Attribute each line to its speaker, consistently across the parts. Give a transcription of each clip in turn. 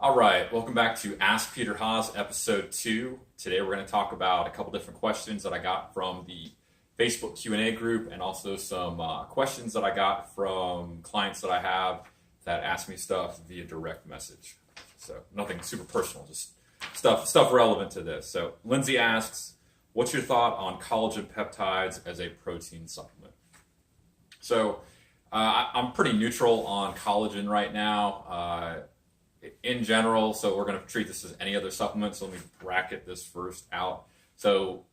Speaker 1: All right, welcome back to Ask Peter Haas, episode 2. Today we're going to talk about a couple different questions that I got from the Facebook Q&A group and also some questions that I got from clients that I have that ask me stuff via direct message. So nothing super personal, just stuff relevant to this. So Lindsay asks, what's your thought on collagen peptides as a protein supplement? So I'm pretty neutral on collagen right now. In general, so we're going to treat this as any other supplement, so let me bracket this first out. So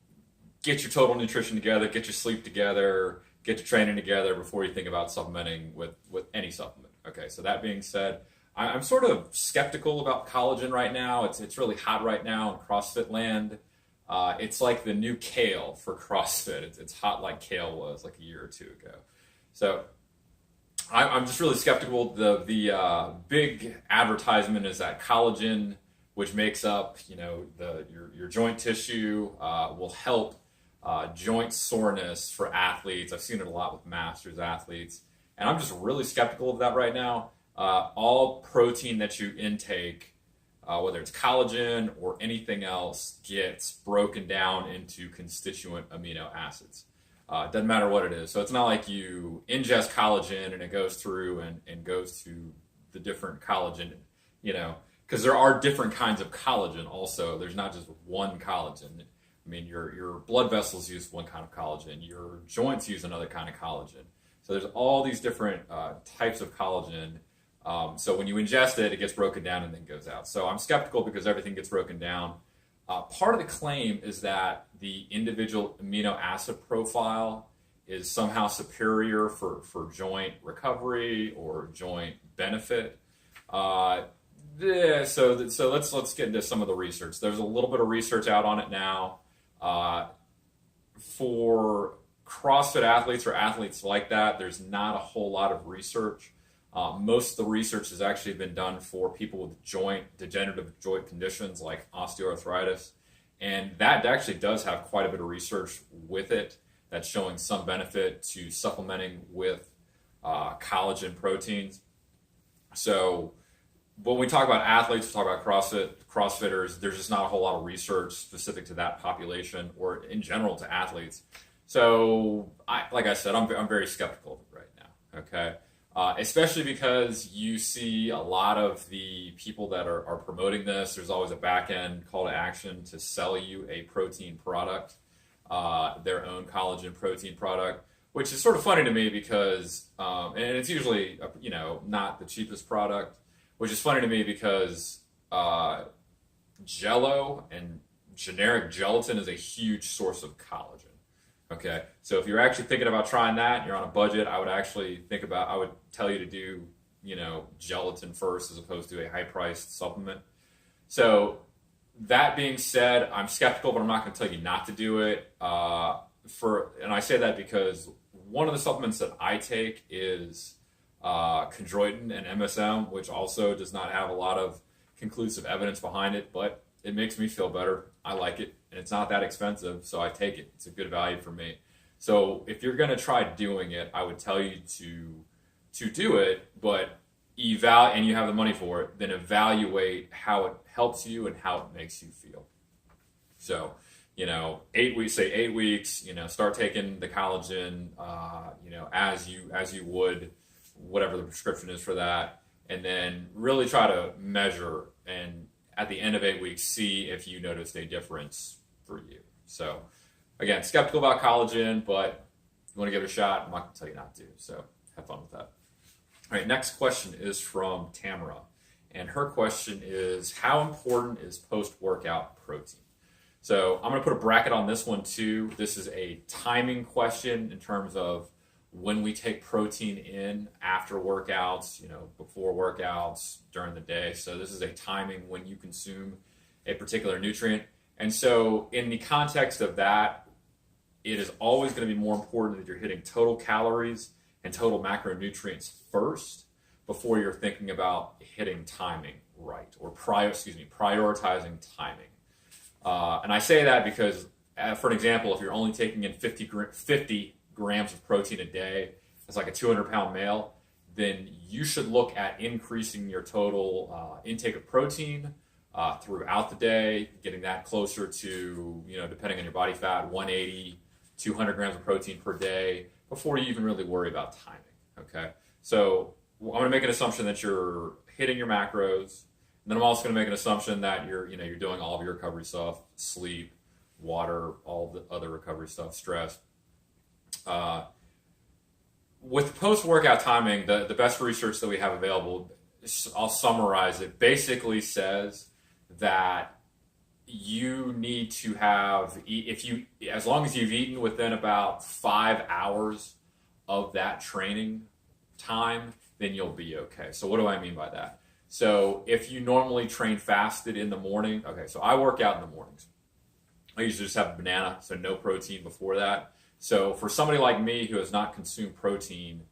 Speaker 1: get your total nutrition together, get your sleep together, get your training together before you think about supplementing with any supplement. Okay, so that being said, I'm sort of skeptical about collagen right now. It's really hot right now in CrossFit land. It's like the new kale for CrossFit. It's hot like kale was like a year or two ago. So I'm just really skeptical. The big advertisement is that collagen, which makes up your joint tissue, will help joint soreness for athletes. I've seen it a lot with masters athletes, and I'm just really skeptical of that right now. All protein that you intake, whether it's collagen or anything else, gets broken down into constituent amino acids. Doesn't matter what it is. So it's not like you ingest collagen and it goes through and goes to the different collagen, because there are different kinds of collagen also. There's not just one collagen. I mean, your blood vessels use one kind of collagen. Your joints use another kind of collagen. So there's all these different types of collagen. So when you ingest it, it gets broken down and then goes out. So I'm skeptical because everything gets broken down. Part of the claim is that the individual amino acid profile is somehow superior for joint recovery or joint benefit. So let's get into some of the research. There's a little bit of research out on it now. For CrossFit athletes or athletes like that, there's not a whole lot of research. Most of the research has actually been done for people with degenerative joint conditions like osteoarthritis. And that actually does have quite a bit of research with it that's showing some benefit to supplementing with collagen proteins. So when we talk about athletes, we talk about CrossFitters, there's just not a whole lot of research specific to that population or in general to athletes. So like I said, I'm very skeptical of it right now, okay? Especially because you see a lot of the people that are promoting this. There's always a back end call to action to sell you a protein product, their own collagen protein product, which is sort of funny to me because, and it's usually not the cheapest product, which is funny to me because Jello and generic gelatin is a huge source of collagen. Okay, so if you're actually thinking about trying that, you're on a budget, I would tell you to do, gelatin first as opposed to a high-priced supplement. So that being said, I'm skeptical, but I'm not going to tell you not to do it. And I say that because one of the supplements that I take is chondroitin and MSM, which also does not have a lot of conclusive evidence behind it, but it makes me feel better. I like it, and it's not that expensive, so I take it. It's a good value for me. So if you're going to try doing it, I would tell you to do it, but and you have the money for it, then evaluate how it helps you and how it makes you feel. So, 8 weeks, say 8 weeks, start taking the collagen, as you would, whatever the prescription is for that, and then really try to measure and at the end of 8 weeks, see if you noticed a difference for you. So, again, skeptical about collagen, but you want to give it a shot, I'm not going to tell you not to. So, have fun with that. All right, next question is from Tamara. And her question is, how important is post-workout protein? So, I'm going to put a bracket on this one too. This is a timing question in terms of when we take protein in after workouts, before workouts, during the day. So this is a timing when you consume a particular nutrient. And so in the context of that, it is always going to be more important that you're hitting total calories and total macronutrients first before you're thinking about hitting timing right, or prioritizing timing. And I say that because, for an example, if you're only taking in 50 grams of protein a day as like a 200-pound male, then you should look at increasing your total intake of protein throughout the day, getting that closer to, depending on your body fat, 180, 200 grams of protein per day before you even really worry about timing, okay? So I'm going to make an assumption that you're hitting your macros, and then I'm also going to make an assumption that you're doing all of your recovery stuff, sleep, water, all the other recovery stuff, stress. With post-workout timing, the best research that we have available, I'll summarize it, basically says that you need to have, as long as you've eaten within about 5 hours of that training time, then you'll be okay. So what do I mean by that? So if you normally train fasted in the morning, okay, so I work out in the mornings. I usually just have a banana, so no protein before that. So for somebody like me who has not consumed protein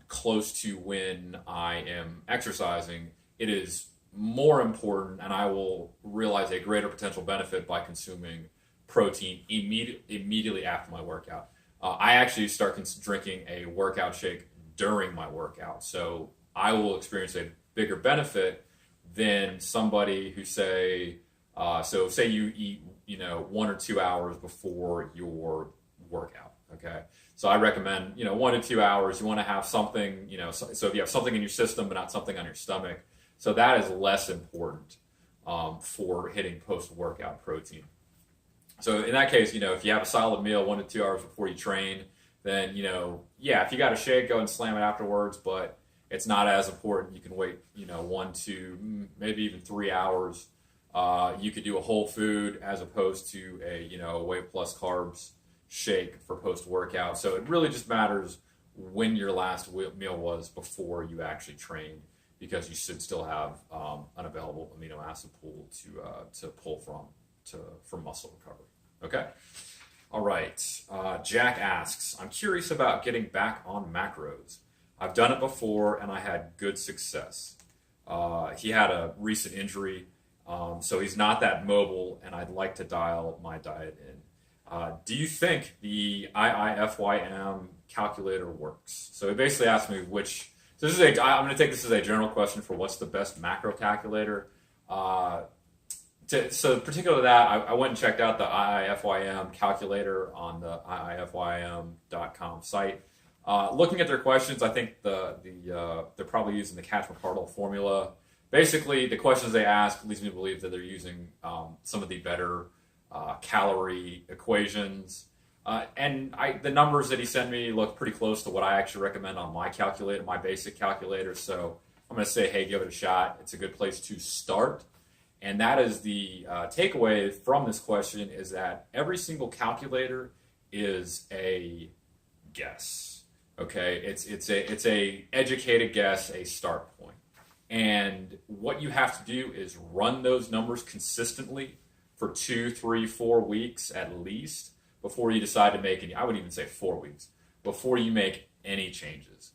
Speaker 1: close to when I am exercising, it is more important, and I will realize a greater potential benefit by consuming protein immediately after my workout. I actually start drinking a workout shake during my workout, so I will experience a bigger benefit than somebody who say you eat 1 or 2 hours before your workout. Okay, so I recommend 1 to 2 hours. You want to have something, so if you have something in your system but not something on your stomach, so that is less important for hitting post-workout protein. So in that case, if you have a solid meal 1 to 2 hours before you train, then if you got a shake, go and slam it afterwards, but it's not as important. You can wait 1 to maybe even 3 hours. You could do a whole food as opposed to a whey plus carbs shake for post-workout. So it really just matters when your last meal was before you actually trained, because you should still have an available amino acid pool to pull from muscle recovery. Okay. All right. Jack asks, I'm curious about getting back on macros. I've done it before and I had good success. He had a recent injury, so he's not that mobile, and I'd like to dial my diet in. Do you think the IIFYM calculator works? So he basically asked me which. So I'm going to take this as a general question for what's the best macro calculator. So particular to that, I went and checked out the IIFYM calculator on the IIFYM.com site. Looking at their questions, I think they're probably using the Catch-McCardle formula. Basically, the questions they ask leads me to believe that they're using some of the better calorie equations. And the numbers that he sent me look pretty close to what I actually recommend on my calculator, my basic calculator. So I'm going to say, hey, give it a shot. It's a good place to start. And that is the takeaway from this question, is that every single calculator is a guess. Okay, it's a educated guess, a start point. And what you have to do is run those numbers consistently for 2, 3, 4 weeks at least before you decide to make any. I would even say 4 weeks before you make any changes.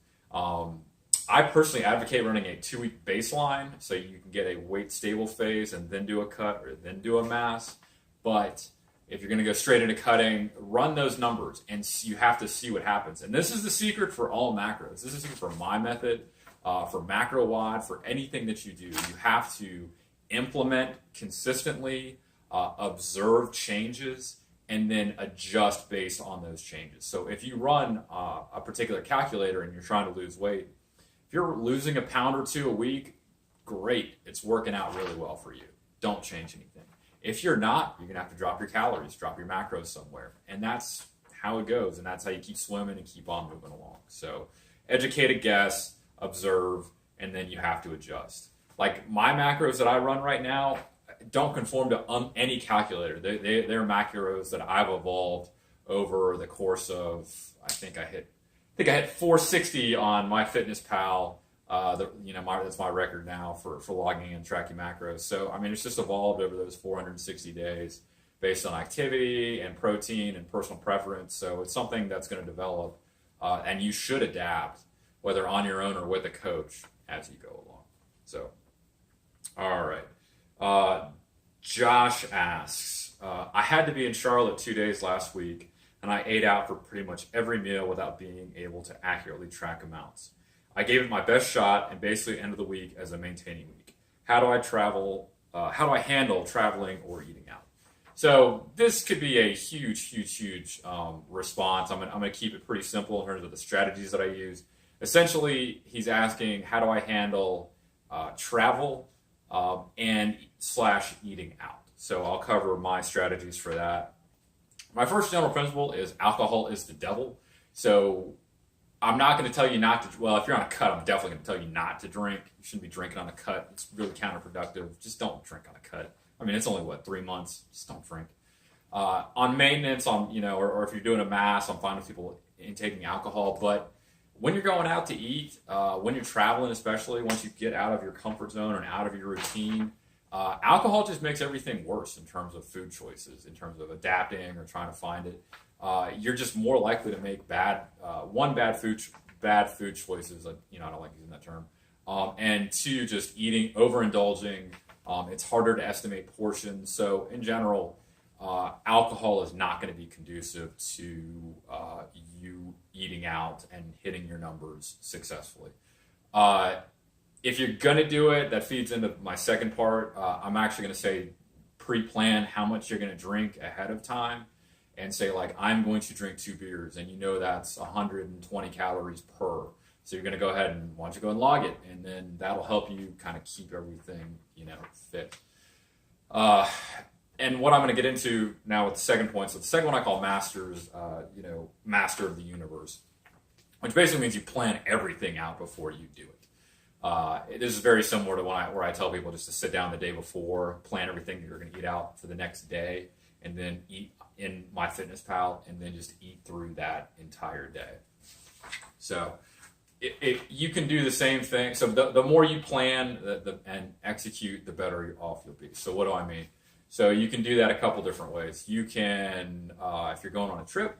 Speaker 1: I personally advocate running a 2-week baseline so you can get a weight stable phase and then do a cut or then do a mass. But if you're going to go straight into cutting, run those numbers and you have to see what happens. And this is the secret for all macros. This is the secret for my method, for macro wad, for anything that you do. You have to implement consistently, observe changes, and then adjust based on those changes. So if you run a particular calculator and you're trying to lose weight, if you're losing a pound or 2 a week, great. It's working out really well for you. Don't change anything. If you're not, you're going to have to drop your calories, drop your macros somewhere. And that's how it goes. And that's how you keep swimming and keep on moving along. So educated guess, observe, and then you have to adjust. Like my macros that I run right now don't conform to any calculator. They're macros that I've evolved over the course of, I think I hit 460 on MyFitnessPal. That's my record now for logging and tracking macros. So, I mean, it's just evolved over those 460 days based on activity and protein and personal preference. So it's something that's going to develop, and you should adapt, whether on your own or with a coach, as you go along. So, all right. Josh asks, I had to be in Charlotte 2 days last week, and I ate out for pretty much every meal without being able to accurately track amounts. I gave it my best shot, and basically end of the week as a maintaining week. How do I travel? How do I handle traveling or eating out? So this could be a huge response. I'm going to keep it pretty simple in terms of the strategies that I use. Essentially, he's asking, how do I handle travel and / eating out? So I'll cover my strategies for that. My first general principle is alcohol is the devil. So I'm not going to tell you not to, well, if you're on a cut, I'm definitely going to tell you not to drink. You shouldn't be drinking on a cut. It's really counterproductive. Just don't drink on a cut. I mean, it's only, 3 months? Just don't drink. On maintenance, or if you're doing a mass, I'm fine with people intaking alcohol. But when you're going out to eat, when you're traveling especially, once you get out of your comfort zone and out of your routine, alcohol just makes everything worse in terms of food choices, in terms of adapting or trying to find it. You're just more likely to make bad food choices. I don't like using that term. And two, just eating, overindulging. It's harder to estimate portions. So in general, alcohol is not going to be conducive to you eating out and hitting your numbers successfully. If you're going to do it, that feeds into my second part. I'm actually going to say pre-plan how much you're going to drink ahead of time, and say, like, I'm going to drink 2 beers, and that's 120 calories per. So you're going to go ahead and, why don't you go and log it, and then that'll help you kind of keep everything, fit. And what I'm going to get into now with the second point, so the second one I call masters, master of the universe, which basically means you plan everything out before you do it. This is very similar to where I tell people just to sit down the day before, plan everything that you're going to eat out for the next day, and then eat in MyFitnessPal, and then just eat through that entire day. So you can do the same thing. So the more you plan and execute, the better off you'll be. So what do I mean? So you can do that a couple different ways. You can, if you're going on a trip,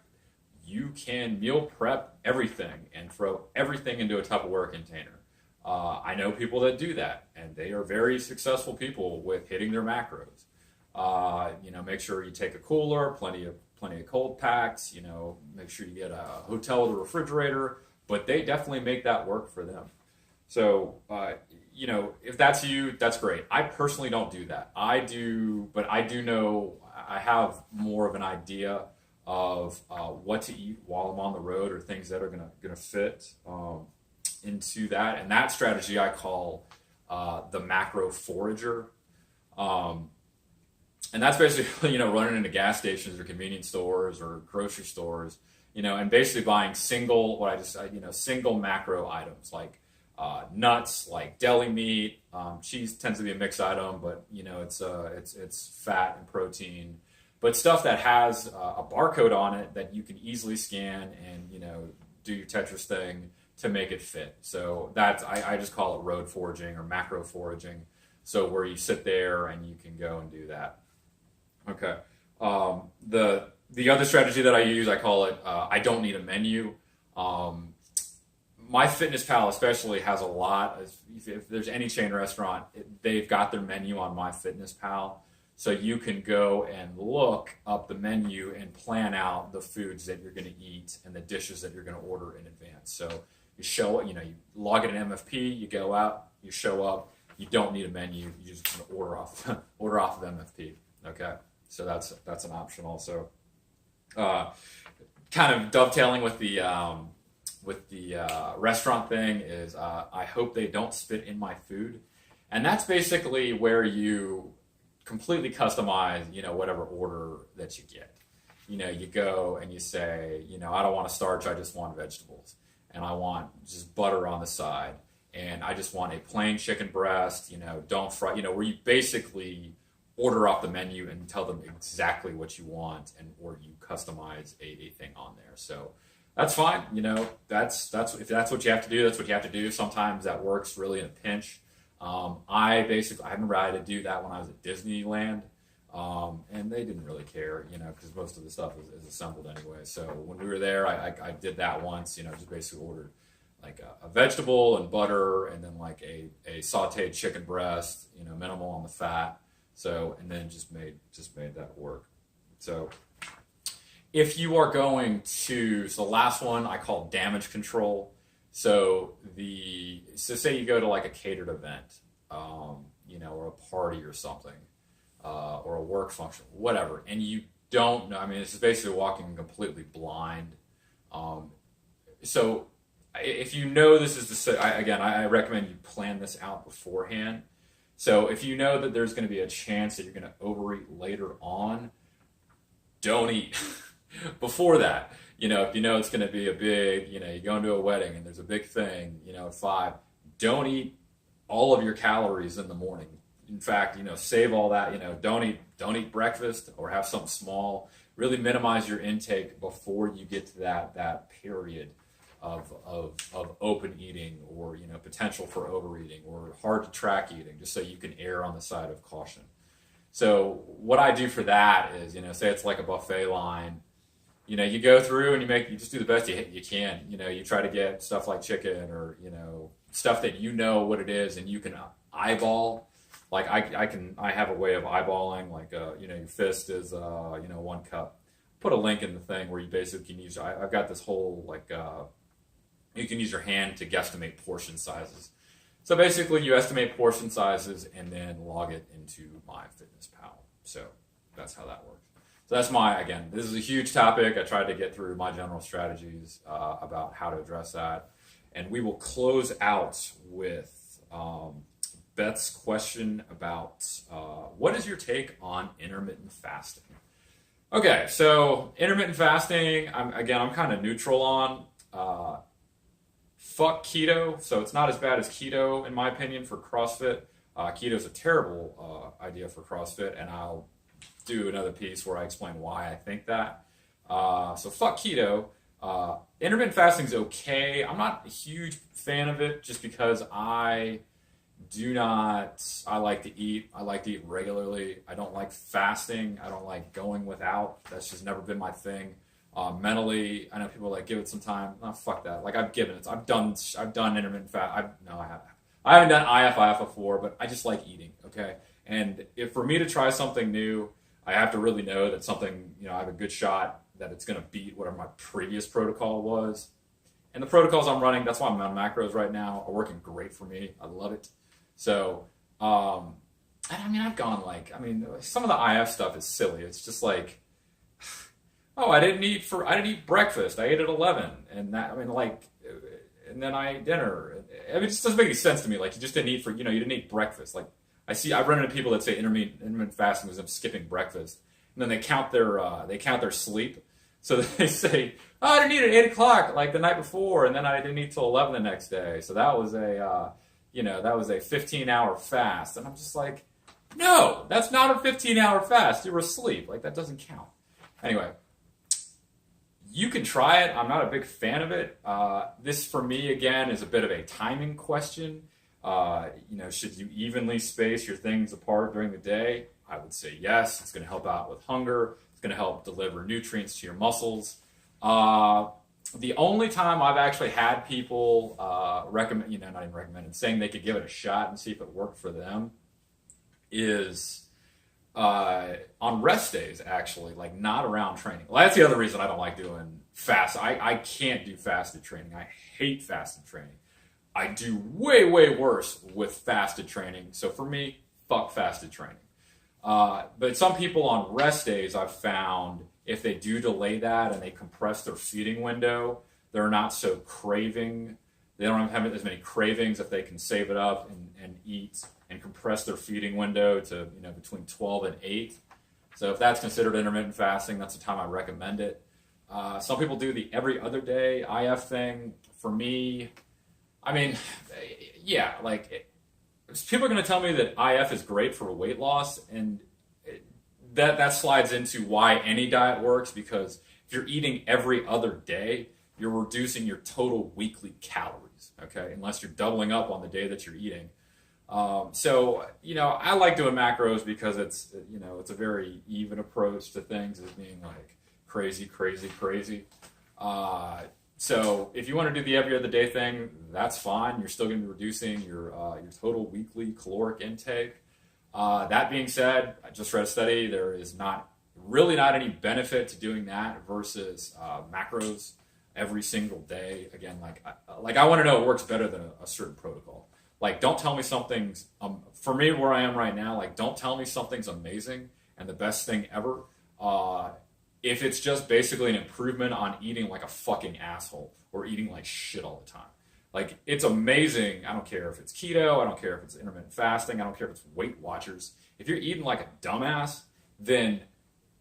Speaker 1: you can meal prep everything and throw everything into a Tupperware container. I know people that do that, and they are very successful people with hitting their macros. Make sure you take a cooler, plenty of cold packs, make sure you get a hotel with a refrigerator, but they definitely make that work for them. So, if that's you, that's great. I personally don't do that. But I do know I have more of an idea of what to eat while I'm on the road, or things that are gonna fit into that. And that strategy I call the macro forager. And that's basically, running into gas stations or convenience stores or grocery stores, and basically buying single macro items like nuts, like deli meat. Cheese tends to be a mixed item, but it's fat and protein. But stuff that has a barcode on it that you can easily scan and do your Tetris thing to make it fit. So I just call it road foraging or macro foraging. So where you sit there and you can go and do that. Okay. The other strategy that I use, I call it I don't need a menu. MyFitnessPal especially has a lot. If there's any chain restaurant, they've got their menu on MyFitnessPal. So you can go and look up the menu and plan out the foods that you're going to eat and the dishes that you're going to order in advance. So you log in an MFP, you go out, you show up, you don't need a menu, you just going to order off of MFP. Okay, so that's an option also. Kind of dovetailing with the restaurant thing is I hope they don't spit in my food, and that's basically where you completely customize whatever order that you get. You go and you say I don't want a starch, I just want vegetables, and I want just butter on the side, and I just want a plain chicken breast, don't fry, where you basically order off the menu and tell them exactly what you want, or you customize a thing on there. So that's fine. That's if that's what you have to do, that's what you have to do. Sometimes that works really in a pinch. I remember I had to do that when I was at Disneyland, and they didn't really care, because most of the stuff is assembled anyway. So when we were there, I did that once, just basically ordered like a vegetable and butter, and then like a sauteed chicken breast, minimal on the fat. So, and then just made that work. So if you are going to, so the last one I call damage control. So say you go to like a catered event, or a party or something, or a work function, whatever, and you don't know. I mean, this is basically walking completely blind. So if you know this is I recommend you plan this out beforehand. So if you know that there's going to be a chance that you're going to overeat later on, don't eat before that. If you know it's going to be a big, you go into a wedding and there's a big thing, at 5, don't eat all of your calories in the morning. In fact, save all that, don't eat breakfast or have something small. Really minimize your intake before you get to that period of open eating or, potential for overeating or hard to track eating, just so you can err on the side of caution. So what I do for that is, say it's like a buffet line, you go through and you just do the best you can. You try to get stuff like chicken or, stuff that what it is and you can eyeball. Like I have a way of eyeballing, like, your fist is, 1 cup. Put a link in the thing where you basically can use, I've got this whole, you can use your hand to guesstimate portion sizes. So basically you estimate portion sizes and then log it into MyFitnessPal. So that's how that works. So that's this is a huge topic. I tried to get through my general strategies about how to address that. And we will close out with Beth's question about what is your take on intermittent fasting? Okay, so intermittent fasting, I'm kind of neutral on. Fuck keto, so it's not as bad as keto in my opinion for CrossFit. Keto is a terrible idea for CrossFit, and I'll do another piece where I explain why I think that. So fuck keto. Intermittent fasting is okay. I'm not a huge fan of it just because I like to eat. I like to eat regularly. I don't like fasting. I don't like going without. That's just never been my thing. Mentally, I know people give it some time. Oh, fuck that. I've given it. I've done intermittent fast. I haven't done IIFYM before, but I just like eating. Okay. And if for me to try something new, I have to really know that something, I have a good shot that it's going to beat whatever my previous protocol was. And the protocols I'm running, that's why I'm on macros right now, are working great for me. I love it. So, I've gone some of the IF stuff is silly. It's just I didn't eat breakfast. I ate at 11, and and then I ate dinner. It just doesn't make any sense to me. You just didn't eat you didn't eat breakfast. I run into people that say intermittent fasting was them skipping breakfast, and then they count their sleep. So they say, oh, I didn't eat at 8 o'clock the night before, and then I didn't eat till 11 the next day. So that was a 15-hour fast, and I'm just no, that's not a 15-hour fast. You were asleep. That doesn't count. Anyway. You can try it. I'm not a big fan of it. This, for me, again, is a bit of a timing question. Should you evenly space your things apart during the day? I would say yes. It's going to help out with hunger. It's going to help deliver nutrients to your muscles. The only time I've actually had people saying they could give it a shot and see if it worked for them is on rest days, actually, not around training. Well, that's the other reason I don't like doing fast. I can't do fasted training. I hate fasted training. I do way, way worse with fasted training. So for me, fuck fasted training. But some people on rest days, I've found, if they do delay that and they compress their feeding window, they're not so craving. They don't have as many cravings if they can save it up and eat and compress their feeding window to between 12 and 8. So if that's considered intermittent fasting, that's the time I recommend it. Some people do the every other day IF thing. For me, people are going to tell me that IF is great for weight loss, and that slides into why any diet works, because if you're eating every other day, you're reducing your total weekly calories, okay, unless you're doubling up on the day that you're eating. I like doing macros because it's a very even approach to things, as being crazy. So if you want to do the every other day thing, that's fine. You're still going to be reducing your total weekly caloric intake. That being said, I just read a study. There is not any benefit to doing that versus macros. every single day. Again, I want to know it works better than a certain protocol. Like, don't tell me something's, for me where I am right now, like, don't tell me something's amazing and the best thing ever. If it's just basically an improvement on eating like a fucking asshole or eating like shit all the time. Like, it's amazing. I don't care if it's keto. I don't care if it's intermittent fasting. I don't care if it's Weight Watchers. If you're eating like a dumbass, then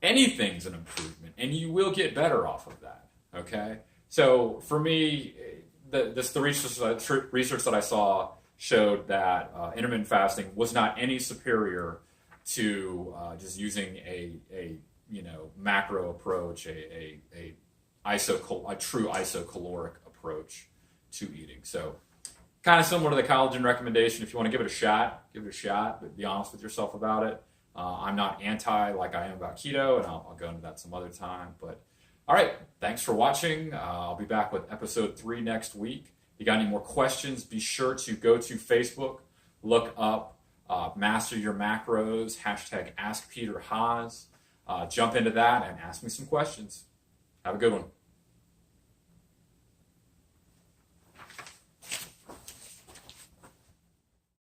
Speaker 1: anything's an improvement, and you will get better off of that, okay? So for me, the research that I saw showed that intermittent fasting was not any superior to just using a macro approach, a true isocaloric approach to eating. So kind of similar to the collagen recommendation. If you want to give it a shot, but be honest with yourself about it. I'm not anti like I am about keto, and I'll go into that some other time. But all right, thanks for watching. I'll be back with episode 3 next week. If you got any more questions, be sure to go to Facebook, look up Master Your Macros, #AskPeterHaas. Jump into that and ask me some questions. Have a good one.